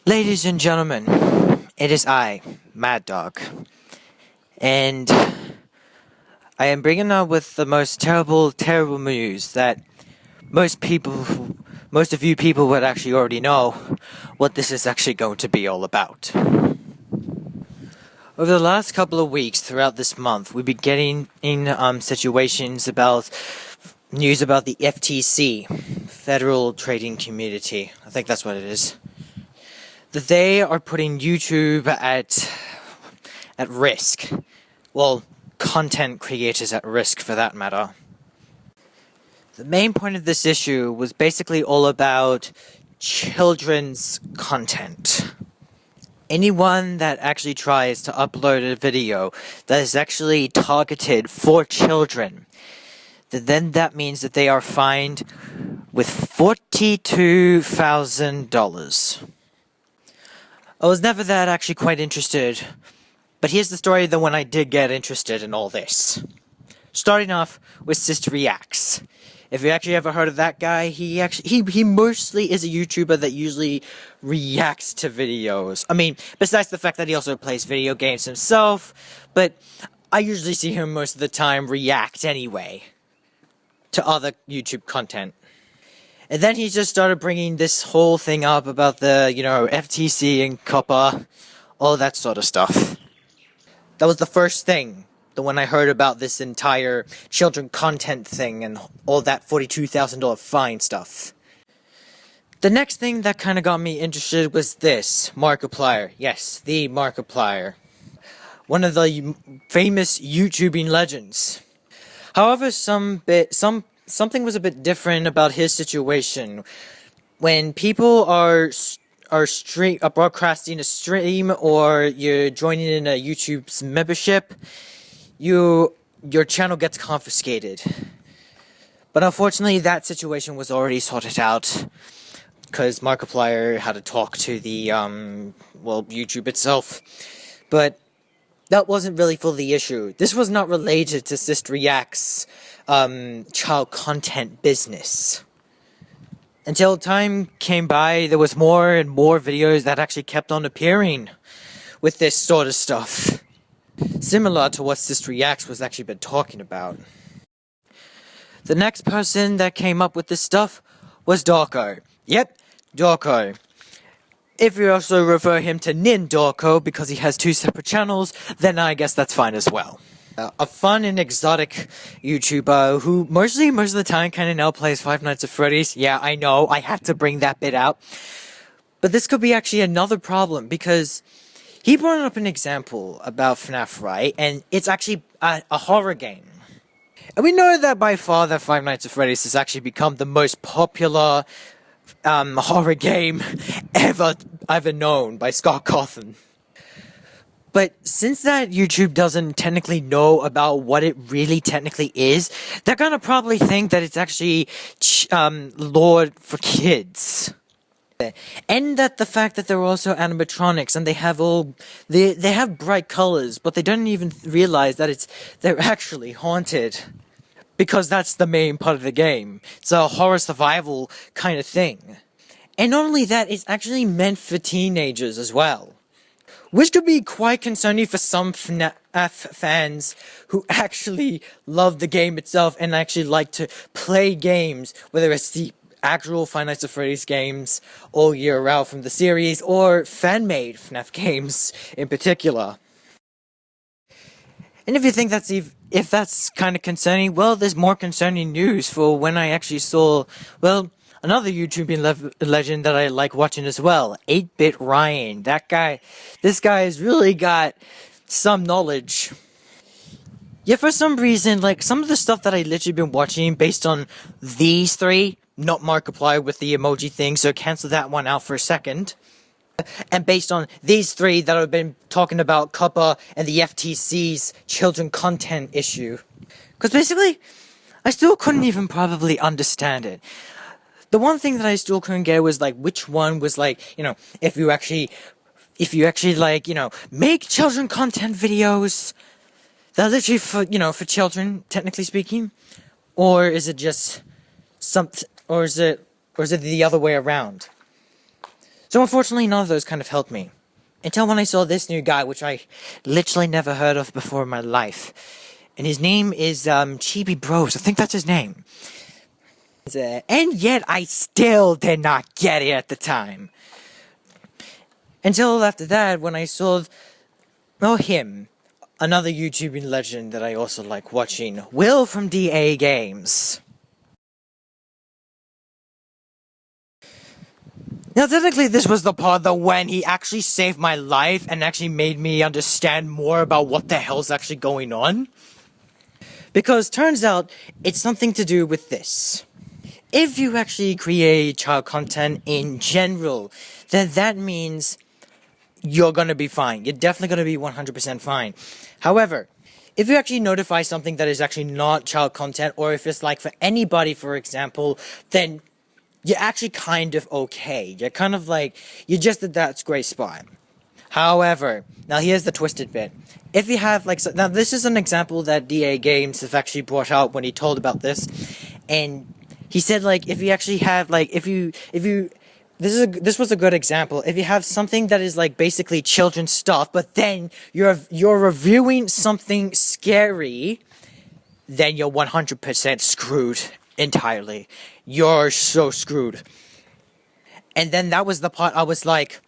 Ladies and gentlemen, it is I, Mad Dog, and I am bringing up with the most terrible news that most of you people would actually already know what this is actually going to be all about. Over the last couple of weeks throughout this month, we've been getting in situations about news about the FTC, Federal Trading Community. I think that's what it is. That they are putting YouTube at risk. Well, content creators at risk for that matter. The main point of this issue was basically all about children's content. Anyone that actually tries to upload a video that is actually targeted for children, then that means that they are fined with $42,000. I was never that actually quite interested, but here's the story that when I did get interested in all this. Starting off with Sister Reacts. If you actually ever heard of that guy, he mostly is a YouTuber that usually reacts to videos. I mean, besides the fact that he also plays video games himself, but I usually see him most of the time react anyway to other YouTube content. And then he just started bringing this whole thing up about the, FTC and COPPA, all that sort of stuff. That was the first thing, when I heard about this entire children content thing and all that $42,000 fine stuff. The next thing that kind of got me interested was this, Markiplier. Yes, the Markiplier. One of the famous YouTubing legends. However, something was a bit different about his situation. When people are broadcasting a stream or you're joining in a YouTube's membership, your channel gets confiscated. But unfortunately, that situation was already sorted out because Markiplier had to talk to the YouTube itself. But that wasn't really for the issue. This was not related to Sister Reacts' child content business. Until time came by, there was more and more videos that actually kept on appearing with this sort of stuff. Similar to what Sister Reacts was actually been talking about. The next person that came up with this stuff was Dorko. Yep, Dorko. If you also refer him to Nin Dorko because he has two separate channels, then I guess that's fine as well. A fun and exotic YouTuber who most of the time kind of now plays Five Nights at Freddy's. Yeah, I know, I had to bring that bit out. But this could be actually another problem because he brought up an example about FNAF, right? And it's actually a horror game. And we know that by far that Five Nights at Freddy's has actually become the most popular horror game ever known by Scott Cawthon. But since that YouTube doesn't technically know about what it really technically is, they're gonna probably think that it's actually lore for kids. And that the fact that they're also animatronics and they have bright colors, but they don't even realize that they're actually haunted. Because that's the main part of the game. It's a horror survival kind of thing. And not only that, it's actually meant for teenagers as well. Which could be quite concerning for some FNAF fans who actually love the game itself and actually like to play games, whether it's the actual Five Nights at Freddy's games all year round from the series, or fan-made FNAF games in particular. And if you think if that's kind of concerning, well, there's more concerning news for when I actually saw, another YouTubing legend that I like watching as well, 8-Bit Ryan. This guy has really got some knowledge. Yeah, for some reason, some of the stuff that I literally been watching based on these three, not Markiplier with the emoji thing, so cancel that one out for a second. And based on these three that I've been talking about COPPA and the FTC's children content issue. Because basically, I still couldn't even probably understand it. The one thing that I still couldn't get was which one was if you actually make children content videos that are literally for children, technically speaking, or is it just or is it the other way around? So unfortunately, none of those kind of helped me. Until when I saw this new guy, which I literally never heard of before in my life. And his name is, Chibi Bros. I think that's his name. And yet, I still did not get it at the time. Until after that, when I saw, him. Another YouTubing legend that I also like watching. Will from DA Games. Now, technically, this was the part that when he actually saved my life and actually made me understand more about what the hell's actually going on. Because turns out, it's something to do with this. If you actually create child content in general, then that means you're gonna be fine. You're definitely gonna be 100% fine. However, if you actually notify something that is actually not child content, or if it's like for anybody, for example, then you're actually kind of okay. You're kind of like, you're just at that great spot. However, now here's the twisted bit. If you have like, now this is an example that DA Games have actually brought out when he told about this, and he said like, if you actually have like, if you, this was a good example. If you have something that is like basically children's stuff, but then you're reviewing something scary, then you're 100% screwed entirely. You're so screwed. And then that was the part I was like,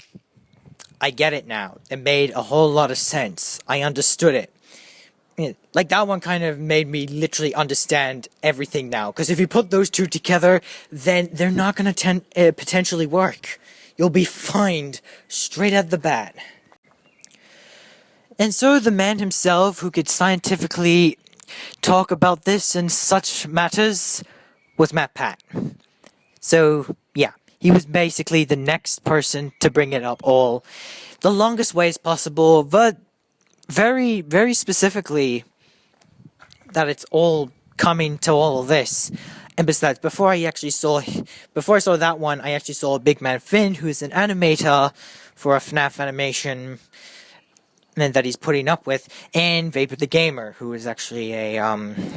I get it now. It made a whole lot of sense. I understood it. Like that one kind of made me literally understand everything now. Because if you put those two together, then they're not going to potentially work. You'll be fined straight at the bat. And so the man himself who could scientifically talk about this and such matters was Matt Pat. So, yeah, he was basically the next person to bring it up all the longest ways possible, but very, very specifically that it's all coming to all of this. And besides, before I saw that one, I actually saw Big Man Finn, who's an animator for a FNAF animation and that he's putting up with, and Vapor the Gamer, who is actually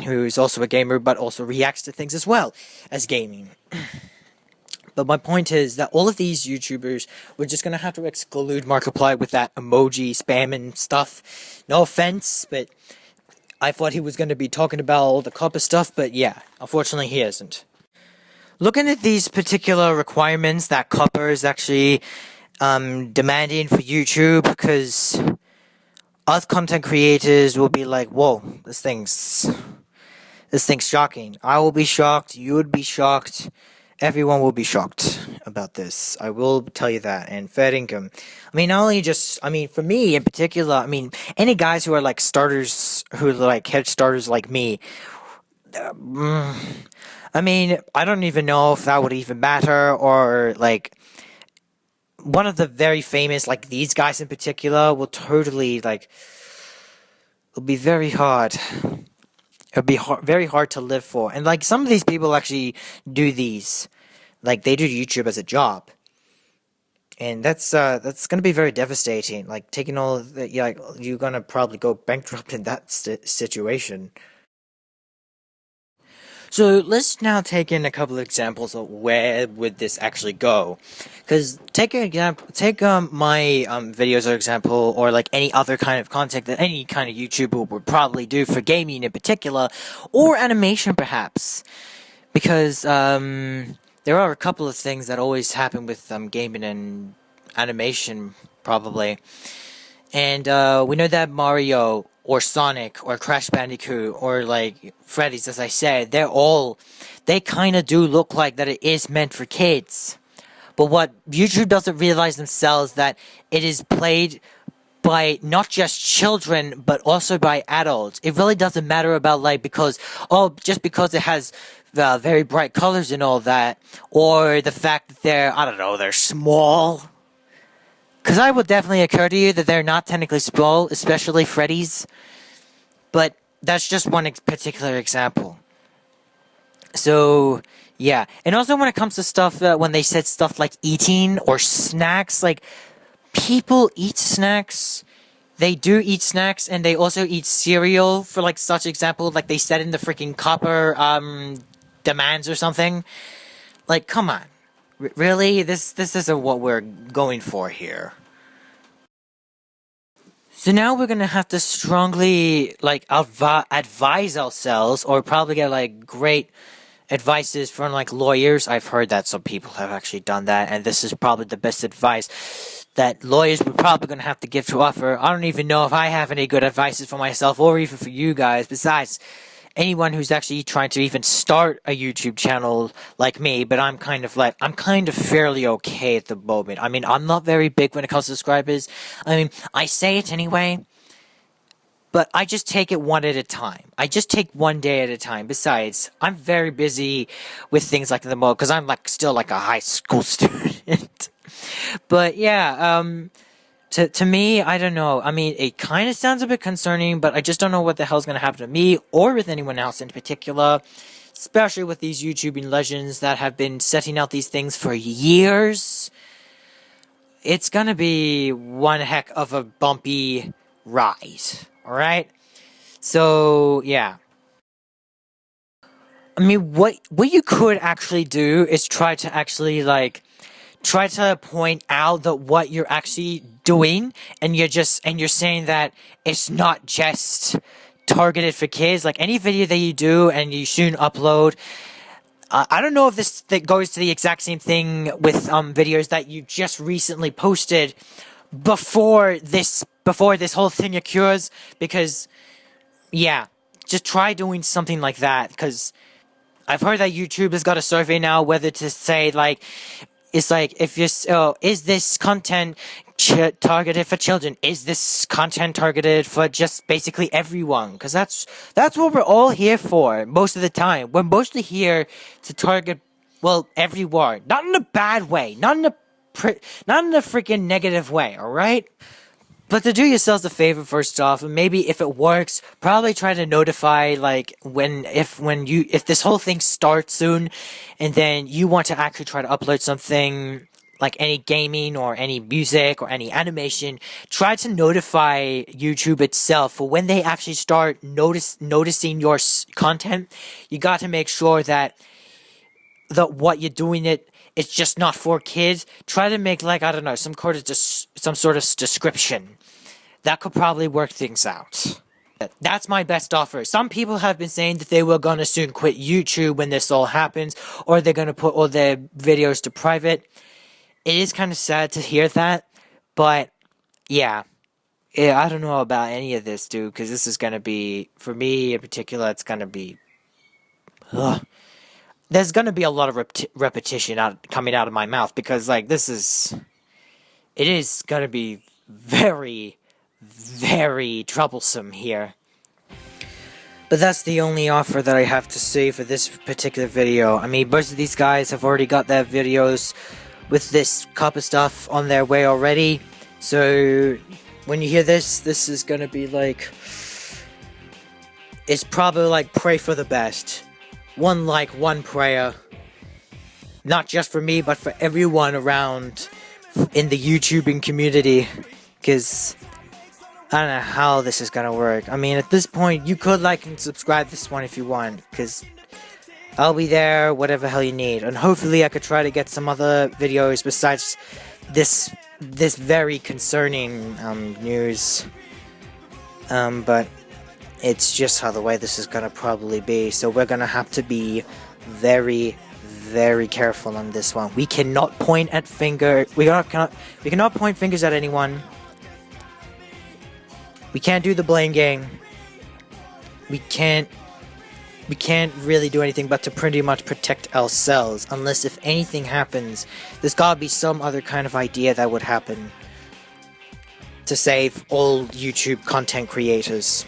who's also a gamer, but also reacts to things as well as gaming. But my point is that all of these YouTubers were just gonna have to exclude Markiplier with that emoji spam and stuff. No offense, but I thought he was gonna be talking about all the COPPA stuff, but yeah, unfortunately he isn't. Looking at these particular requirements that COPPA is actually demanding for YouTube, because us content creators will be like, whoa, this thing's shocking. I will be shocked, you would be shocked, everyone will be shocked about this. I will tell you that. And fair income. I mean, not only just, I mean, for me in particular, I mean, any guys who are like starters, who are like head starters like me, I mean, I don't even know if that would even matter, or like, one of the very famous, like these guys in particular, will totally, like, it'll be very hard. It'll be very hard to live for. And, like, some of these people actually do these. Like, they do YouTube as a job. And that's gonna be very devastating. Like, taking all of the, like, you're gonna probably go bankrupt in that situation. So let's now take in a couple of examples of where would this actually go. Because take my videos as an example, or like any other kind of content that any kind of YouTuber would probably do for gaming in particular, or animation perhaps. Because there are a couple of things that always happen with gaming and animation probably. And we know that Mario or Sonic or Crash Bandicoot or like Freddy's, as I said, they kind of do look like that it is meant for kids. But what YouTube doesn't realize themselves, that it is played by not just children, but also by adults. It really doesn't matter about like, just because it has very bright colors and all that, or the fact that they're small. Because I will definitely occur to you that they're not technically small, especially Freddy's. But that's just one particular example. So, yeah. And also when it comes to stuff, when they said stuff like eating or snacks, like, people eat snacks. They do eat snacks, and they also eat cereal, for like such example, like they said in the freaking COPPA demands or something. Like, come on. Really? This isn't what we're going for here. So now we're gonna have to strongly, like, advise ourselves, or probably get, like, great advices from, like, lawyers. I've heard that some people have actually done that, and this is probably the best advice that lawyers were probably gonna have to give to offer. I don't even know if I have any good advices for myself, or even for you guys, besides anyone who's actually trying to even start a YouTube channel like me, but I'm kind of fairly okay at the moment. I mean, I'm not very big when it comes to subscribers. I mean, I say it anyway, but I just take it one at a time. I just take one day at a time. Besides, I'm very busy with things like the mode, because I'm still a high school student. But yeah, To me, I don't know. I mean, it kind of sounds a bit concerning, but I just don't know what the hell's going to happen to me or with anyone else in particular, especially with these YouTubing legends that have been setting out these things for years. It's going to be one heck of a bumpy ride, alright? So, yeah. I mean, what you could actually do is try to point out that what you're actually doing, and you're saying that it's not just targeted for kids. Like, any video that you do and you soon upload, I don't know if that goes to the exact same thing with videos that you just recently posted before this whole thing occurs, because yeah, just try doing something like that, because I've heard that YouTube has got a survey now whether to say, like, it's like, if you're, is this content targeted for children? Is this content targeted for just basically everyone? Because that's what we're all here for most of the time. We're mostly here to target, well, everyone. Not in a bad way. Not in a freaking negative way, alright? But to do yourselves a favor, first off, and maybe if it works, probably try to notify, like, if this whole thing starts soon, and then you want to actually try to upload something, like any gaming or any music or any animation, try to notify YouTube itself for when they actually start noticing your content. You got to make sure that what you're doing it's just not for kids. Try to make, like, I don't know, some sort of description. That could probably work things out. That's my best offer. Some people have been saying that they were gonna soon quit YouTube when this all happens, or they're gonna put all their videos to private. It is kind of sad to hear that, but yeah, I don't know about any of this, dude, because this is gonna be, for me in particular, it's gonna be, there's gonna be a lot of repetition coming out of my mouth, because, like, it is gonna be very, very troublesome here. But that's the only offer that I have to say for this particular video. I mean, most of these guys have already got their videos with this COPPA stuff on their way already. So, when you hear this is gonna be like, it's probably like, pray for the best. One like, one prayer. Not just for me, but for everyone around in the YouTubing community. Because I don't know how this is gonna work. I mean, at this point, you could like and subscribe this one if you want, because I'll be there, whatever hell you need. And hopefully I could try to get some other videos besides this very concerning news. But it's just how the way this is gonna probably be. So we're gonna have to be very, very careful on this one. We cannot point at we cannot point fingers at anyone. We can't do the blame game. We can't really do anything but to pretty much protect ourselves. Unless if anything happens, there's gotta be some other kind of idea that would happen to save all YouTube content creators.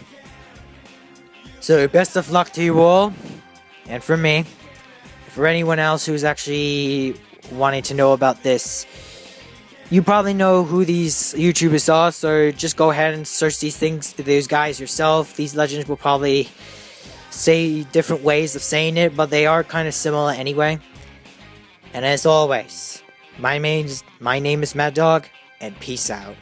So best of luck to you all, and for me. For anyone else who's actually wanting to know about this, you probably know who these YouTubers are, so just go ahead and search these guys yourself. These legends will probably say different ways of saying it, but they are kind of similar anyway. And as always, my name is Mad Dog, and peace out.